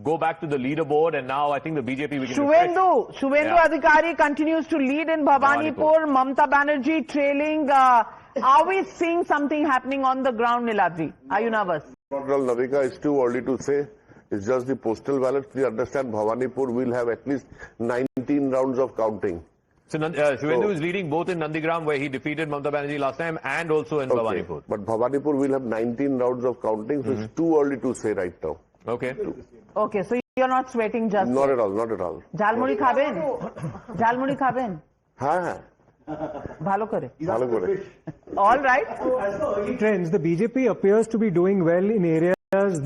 go back to the leaderboard, and now I think the BJP... Suvendu Adhikari continues to lead in Bhabanipur. Mamata Banerjee trailing. Are we seeing something happening on the ground, Niladri? Are you nervous? Not at all, Navika. It's too early to say. It's just the postal ballot. Please understand, Bhabanipur will have at least 19 rounds of counting. So Suvendu is leading both in Nandigram, where he defeated Mamata Banerjee last time, and also in Bhabanipur. But Bhabanipur will have 19 rounds of counting, so it's too early to say right now. Okay. Okay, so you're not sweating just Not at all, not at all. Jalmuri khaben? Jalmuri khaben? Ha. Bhalo kore. Bhalo kore. All right. As for early trends, the BJP appears to be doing well in areas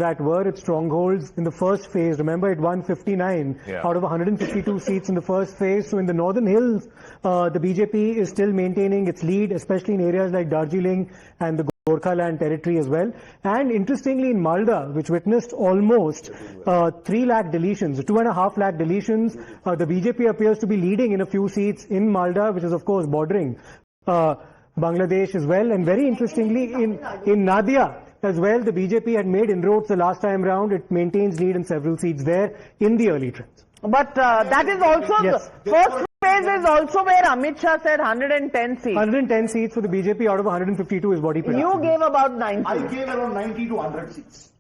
that were its strongholds in the first phase. Remember, it won 59 out of 152 seats in the first phase. So in the northern hills, the BJP is still maintaining its lead, especially in areas like Darjeeling and the Gorkhaland territory as well. And interestingly, in Malda, which witnessed almost 3 lakh deletions, 2.5 lakh deletions, the BJP appears to be leading in a few seats in Malda, which is of course bordering Bangladesh as well. And very interestingly, in Nadia as well, the BJP had made inroads the last time round. It maintains lead in several seats there in the early trends. But that is also the first phase is also where Amit Shah said 110 seats. 110 seats for the BJP out of 152 is what he predicted. You gave about 90. I gave around 90 to 100 seats.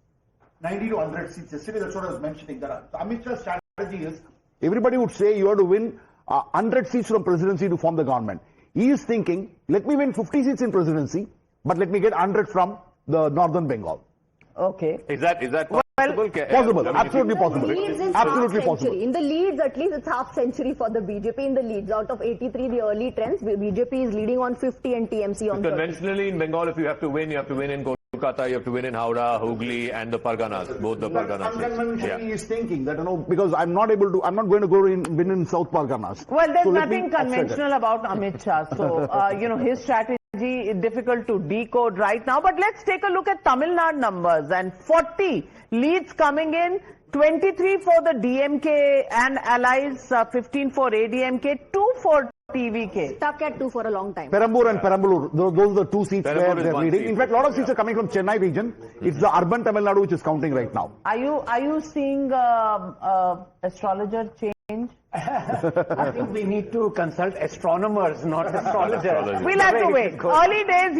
90 to 100 seats. Yesterday, that's what I was mentioning. That Amit Shah's strategy is, everybody would say you have to win 100 seats from presidency to form the government. He is thinking, let me win 50 seats in presidency, but let me get 100 from the northern Bengal. Okay. Is that possible? Possible. Absolutely possible. Absolutely possible. In the leads, at least it's half century for the BJP in the leads. Out of 83, the early trends, BJP is leading on 50 and TMC on 30. Conventionally in Bengal, if you have to win in Kolkata, you have to win in Howrah, Hooghly, and the Parganas, both the Parganas. Unconventionally, he is thinking that, because I'm not going to go win in South Parganas. Well, there's nothing conventional about Amit Shah. So, his strategy is difficult to decode right now. But let's take a look at Tamil Nadu numbers. And 40 leads coming in, 23 for the DMK and allies, 15 for ADMK, 2 for TVK. Stuck at 2 for a long time. Perambur and Perambur, those are the 2 seats where they're leading. In fact, a lot of seats are coming from Chennai region. It's the urban Tamil Nadu which is counting right now. Are you seeing astrologer change? I think we need to consult astronomers, not astrologers. We'll have to wait. Early days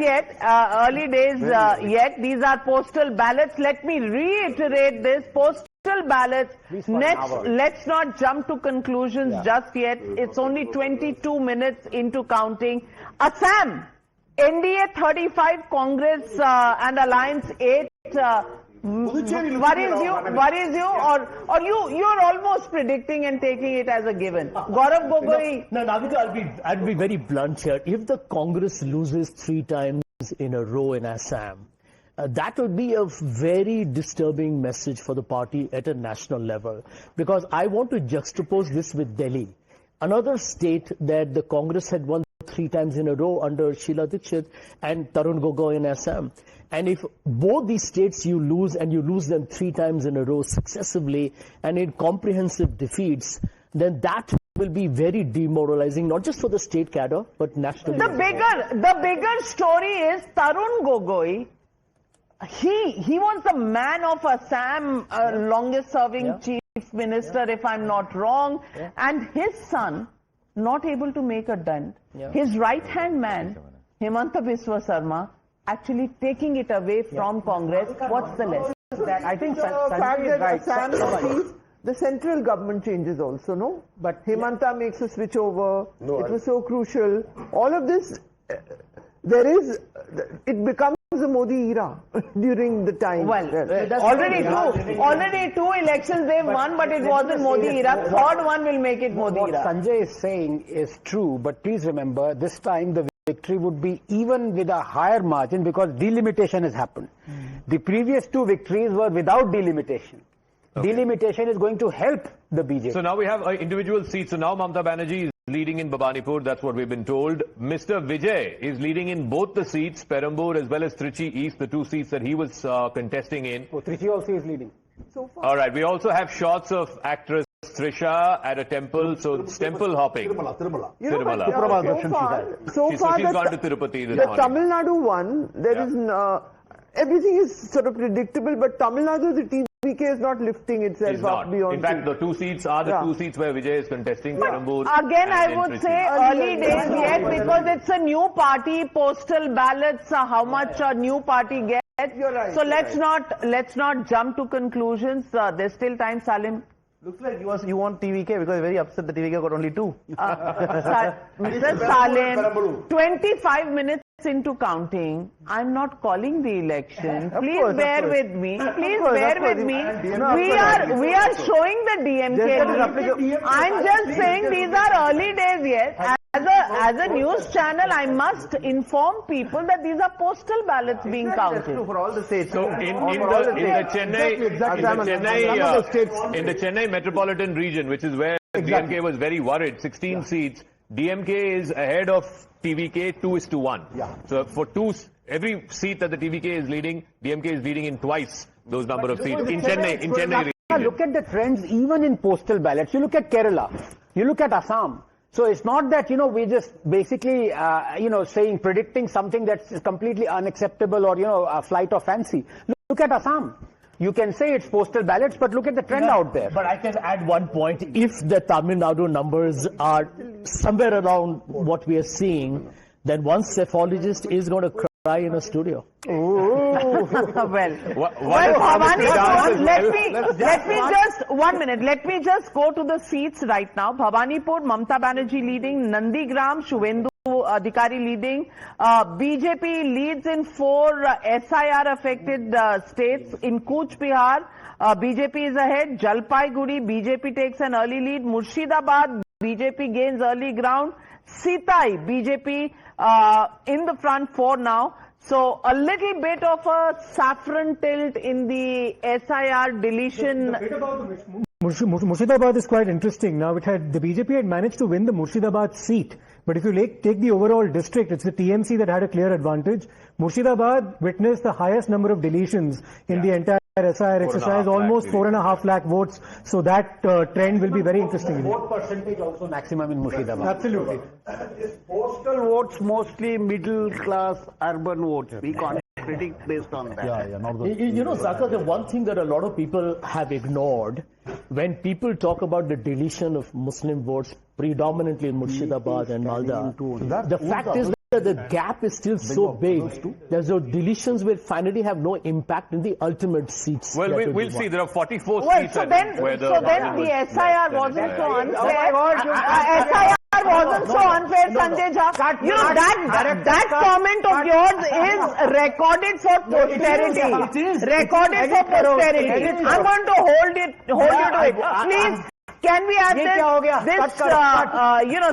yet. These are postal ballots. Let me reiterate this. Postal ballots. Let's not jump to conclusions just yet. It's only 22 minutes into counting. Assam, NDA 35, Congress and Alliance 8. Worries you, or you're almost predicting and taking it as a given. Gaurav Gogoi. No, Navika, I'll be very blunt here. If the Congress loses 3 times in a row in Assam, that would be a very disturbing message for the party at a national level. Because I want to juxtapose this with Delhi, another state that the Congress had won 3 times in a row under Sheila Dikshit and Tarun Gogoi in Assam. And if both these states you lose, and you lose them 3 times in a row successively and in comprehensive defeats, then that will be very demoralizing, not just for the state cadre, but nationally. The bigger story is Tarun Gogoi. He was the man of Assam, longest serving chief minister, if I'm not wrong, and his son not able to make a dent. His right-hand man, Himanta Biswa Sarma, actually taking it away from Congress. What's the lesson? I think Sanjay is right. The central government changes also, no? But Himanta makes a switch over. It was so crucial. All of this, it becomes a Modi era during the time. Well, already two elections they've won, but it wasn't Modi era. Third one will make it Modi era. What Sanjay is saying is true, but please remember, this time the victory would be even with a higher margin because delimitation has happened. The previous 2 victories were without delimitation. Delimitation is going to help the BJP. So now we have individual seats. So now Mamata Banerjee is leading in Bhabanipur. That's what we've been told. Mr. Vijay is leading in both the seats, Perambur as well as Trichy East, the 2 seats that he was contesting in. Oh, Trichy also is leading. So far. All right. We also have shots of actress Trisha at a temple. So it's temple hopping. Tirumala. So far, she's gone to Tirupati this morning. Tamil Nadu one, there is everything is sort of predictable, but Tamil Nadu, the team TVK is not lifting itself Is up not. beyond. In fact, the two seats are the two seats where Vijay is contesting. Perambur Again, and I would Trichy. say early days yet because it's a new party. Postal ballots, how much a new party gets. You're right, So you're let's not jump to conclusions. There's still time, Salim. Looks like you want TVK because you're very upset the TVK got only 2. Mr. Salim, 25 minutes into counting, I'm not calling the election. Please bear with me. Please bear with me. We are showing the DMK lead. I'm just saying these are early days yet. As a news channel, I must inform people that these are postal ballots being counted. For all the states. So in the Chennai metropolitan region, which is where DMK was very worried, 16 seats, DMK is ahead of TVK 2:1. Yeah. So for every seat that the TVK is leading, DMK is leading in twice those number of seats in Chennai region. Look at the trends even in postal ballots. You look at Kerala, you look at Assam. So it's not that, we're just basically, predicting something that's completely unacceptable or, a flight of fancy. Look at Assam. You can say it's postal ballots, but look at the trend out there. But I can add one point. If the Tamil Nadu numbers are somewhere around what we are seeing, then one cephalogist is going to cry in a studio. Well, Bhabanipur, let me just, 1 minute, let me just go to the seats right now. Bhabanipur, Mamata Banerjee leading, Nandigram, Suvendu Adhikari leading. BJP leads in 4 SIR affected states. In Cooch Behar, BJP is ahead. Jalpaiguri, BJP takes an early lead. Murshidabad, BJP gains early ground. Sitai, BJP in the front 4 now. So a little bit of a saffron tilt in the SIR deletion. The bit about Murshidabad is quite interesting. Now the BJP had managed to win the Murshidabad seat. But if you take the overall district, it's the TMC that had a clear advantage. Murshidabad witnessed the highest number of deletions in the entire SIR exercise, almost 4.5 lakh votes. So that trend will be very interesting. Vote percentage also maximum in Murshidabad. Absolutely. Postal votes mostly middle class urban votes. We can't predict based on that. Zaka, the one thing that a lot of people have ignored when people talk about the deletion of Muslim votes predominantly in Murshidabad and Malda, the fact is that the gap is still so big that the deletions will finally have no impact in the ultimate seats. Well, we'll see. There are 44 seats. So then the SIR wasn't so unfair. SIR wasn't so unfair, Sanjay Jha. That comment of yours is recorded for posterity. It is. Recorded for posterity. I'm going to hold you to it. Please. Can we have this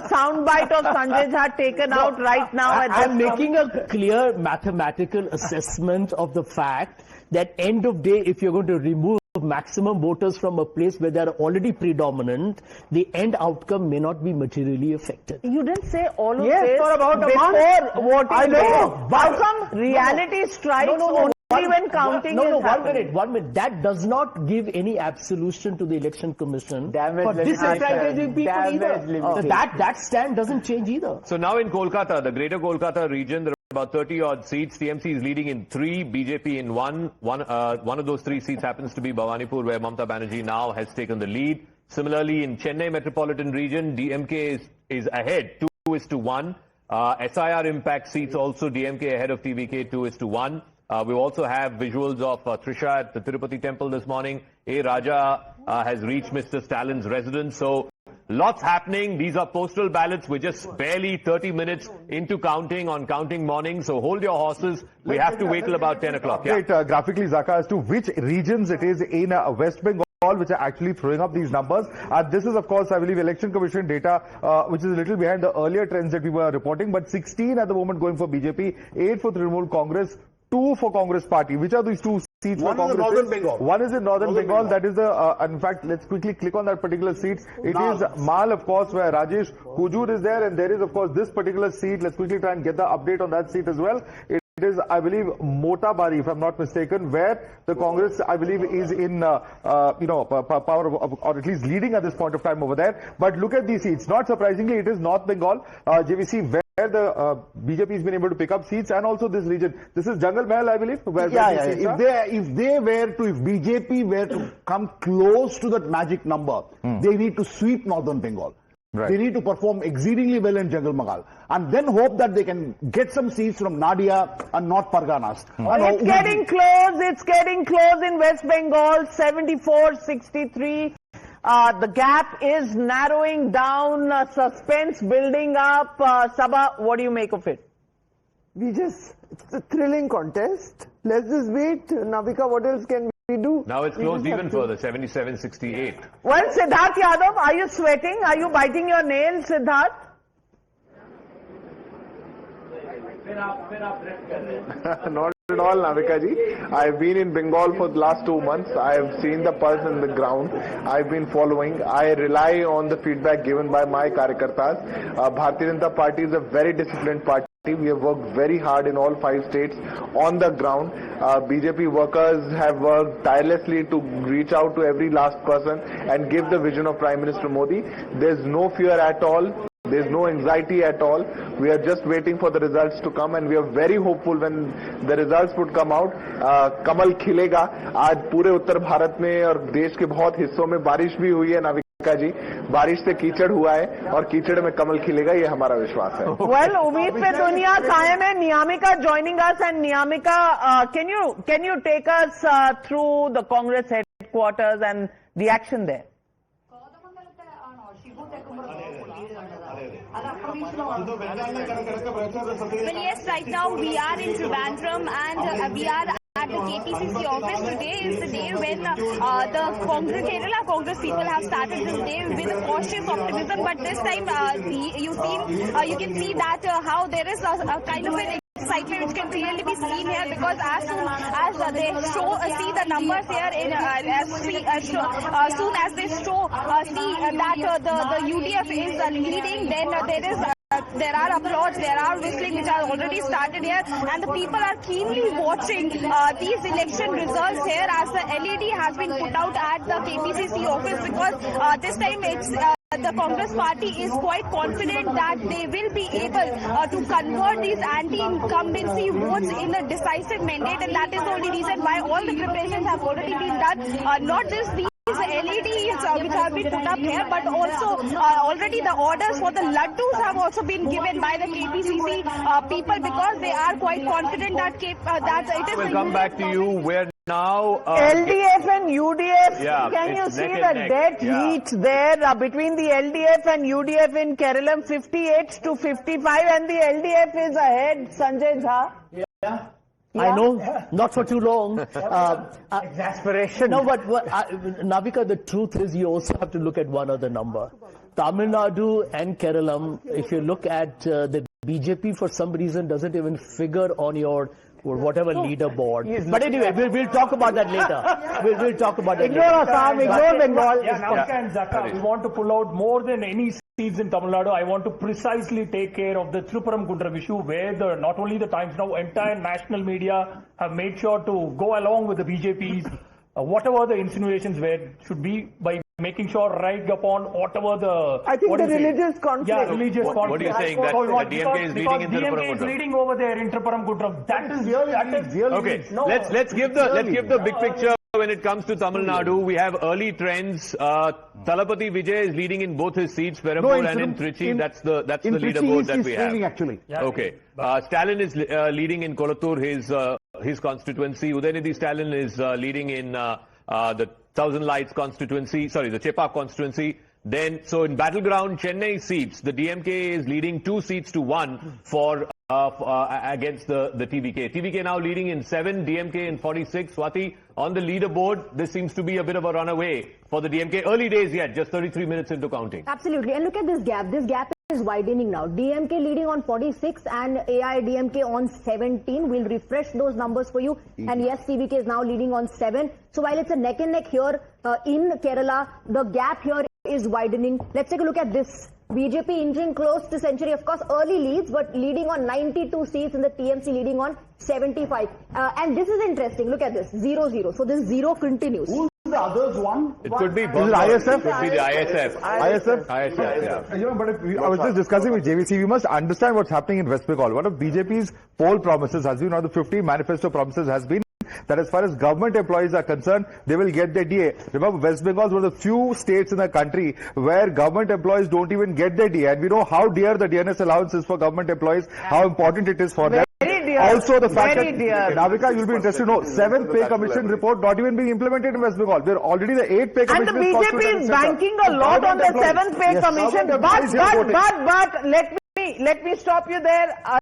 soundbite of Sanjay Jha taken out right now? I'm making a clear mathematical assessment of the fact that end of day, if you're going to remove maximum voters from a place where they are already predominant, the end outcome may not be materially affected. You didn't say all of this for about before voting. I know. How come reality strikes only when counting is happening? 1 minute. That does not give any absolution to the Election Commission for disenfranchising people either. That stand doesn't change either. So now in Kolkata, the greater Kolkata region, there are about 30 odd seats. TMC is leading in 3, BJP in 1. One of those 3 seats happens to be Bhabanipur, where Mamata Banerjee now has taken the lead. Similarly, in Chennai metropolitan region, DMK is ahead, 2:1. SIR impact seats also DMK ahead of TVK, 2:1. We also have visuals of Trisha at the Tirupati temple this morning. A. Raja has reached Mr. Stalin's residence. So lots happening. These are postal ballots. We're just barely 30 minutes into counting on counting morning. So hold your horses. We have to wait till about 10 o'clock. Yeah. Graphically, Zaka, as to which regions it is in West Bengal which are actually throwing up these numbers. This is, of course, I believe, Election Commission data, which is a little behind the earlier trends that we were reporting. But 16 at the moment going for BJP, 8 for Trinamool Congress, 2 for Congress Party. Which are these 2 seats for Congress? One is in Northern Bengal. One is in Northern Bengal. That is the, in fact, let's quickly click on that particular seat. It is Mal, of course, where Rajesh Hujur is there. And there is, of course, this particular seat. Let's quickly try and get the update on that seat as well. It is, I believe, Mamata Banerjee, if I'm not mistaken, where the Congress, I believe, is in, power or at least leading at this point of time over there. But look at these seats. Not surprisingly, it is North Bengal. JVC the BJP has been able to pick up seats, and also this region. This is Jungle Mahal, I believe. Where If BJP were to come close to that magic number, they need to sweep Northern Bengal. Right. They need to perform exceedingly well in Jungle Mahal, and then hope that they can get some seats from Nadia and North Parganas. It's getting close. It's getting close in West Bengal. 74-63. The gap is narrowing down. Suspense building up. Sabha, what do you make of it? It's a thrilling contest. Let's just wait. Navika, what else can we do? Now it's closed even further, 77-68. Well, Siddharth Yadav, are you sweating? Are you biting your nails, Siddharth? Not at all, Navika ji. I've been in Bengal for the last 2 months. I've seen the pulse on the ground. I've been following. I rely on the feedback given by my Karyakartas. Bharatiya Janata Party is a very disciplined party. We have worked very hard in all 5 states on the ground. BJP workers have worked tirelessly to reach out to every last person and give the vision of Prime Minister Modi. There's no fear at all. There's no anxiety at all. We are just waiting for the results to come, and we are very hopeful when the results would come out. कमल खिलेगा. आज पूरे उत्तर भारत में और देश के बहुत हिस्सों में बारिश भी हुई है नाविका जी. बारिश से कीचड़ हुआ है और कीचड़ में कमल खिलेगा, ये हमारा विश्वास है. Well, उम्मीद पे दुनिया कायम है. Niyamika joining us, and Niyamika, can you take us through the Congress headquarters and the action there? Well, yes, right now we are in Trivandrum and we are at the KPCC office. Today is the day when the Kerala Congress people have started this day with a cautious optimism, but this time you can see that how there is a kind of an excitement which can clearly be seen here, because as soon as they see the numbers here, as soon as they see that the UDF is leading, then there are applause, there are whistling which are already started here, and the people are keenly watching these election results here as the LED has been put out at the KPCC office, because this time it's the Congress party is quite confident that they will be able to convert these anti-incumbency votes in a decisive mandate, and that is the only reason why all the preparations have already been done. Not just these LEDs which have been put up here, but also already the orders for the laddus have also been given by the KPCC people, because they are quite confident that it is. We'll come back to you. We're now LDF and UDF. Yeah, can you see neck the and neck. dead heat there between the LDF and UDF in Kerala? 58-55, and the LDF is ahead. Sanjay Jha. Yeah. I know, not for too long. Exasperation. No, but Navika, the truth is you also have to look at one other number. Tamil Nadu and Kerala, if you look at the BJP, for some reason doesn't even figure on your whatever leaderboard. But anyway, we'll talk about that later. We'll talk about that later. Ignore Assam, ignore Bengal. Yeah, Navika and Zaka, we want to pull out more than any seats in Tamil Nadu. I want to precisely take care of the Thirupuram Kundram issue, where not only the Times Now, entire national media have made sure to go along with the BJP's whatever the insinuations should be, by making sure right upon whatever the... I think the religious conflict. Yeah, religious conflict. What are you saying? That DMK is leading in Thirupuram DMK is leading over there in Thirupuram Kundram. That is really... Okay, let's give the big picture. When it comes to Tamil Nadu, we have early trends. Talapati Vijay is leading in both his seats, Perambur and in Trichy. That's the leaderboard that we have. Actually. Yeah. Okay. Stalin is leading in Kolattur, his constituency. Udayanidhi Stalin is leading in the Thousand Lights constituency. Sorry, the Chepak constituency. Then, so in battleground Chennai seats, the DMK is leading 2 seats to 1 for against the TVK. TVK now leading in 7, DMK in 46. Swati, on the leaderboard, this seems to be a bit of a runaway for the DMK. Early days yet, just 33 minutes into counting. Absolutely. And look at this gap. This gap is widening now. DMK leading on 46 and AIDMK on 17. We'll refresh those numbers for you. And yes, TVK is now leading on 7. So while it's a neck and neck here in Kerala, the gap here is widening. Let's take a look at this. BJP inching close to century. Of course, early leads, but leading on 92 seats, and the TMC leading on 75. And this is interesting. Look at this. 0-0. So this 0 continues. the others won? It could be Is it Bengal. ISF? It could be the ISF. ISF? ISF, yeah. You know, but I was just discussing with JVC, we must understand what's happening in West Bengal. One of BJP's poll promises has been, one of the 50 manifesto promises has been that as far as government employees are concerned, they will get their DA. Remember, West Bengal is one of the few states in the country where government employees don't even get their DA. And we know how dear the DNS allowance is for government employees, how important it is for them. Very dear. Also, the fact Very that, dear. Navika, you'll be interested to know, 7th pay commission report not even being implemented in West Bengal. They're already the 8th pay And commission. the BJP is banking a lot on the 7th pay commission. But let me stop you there.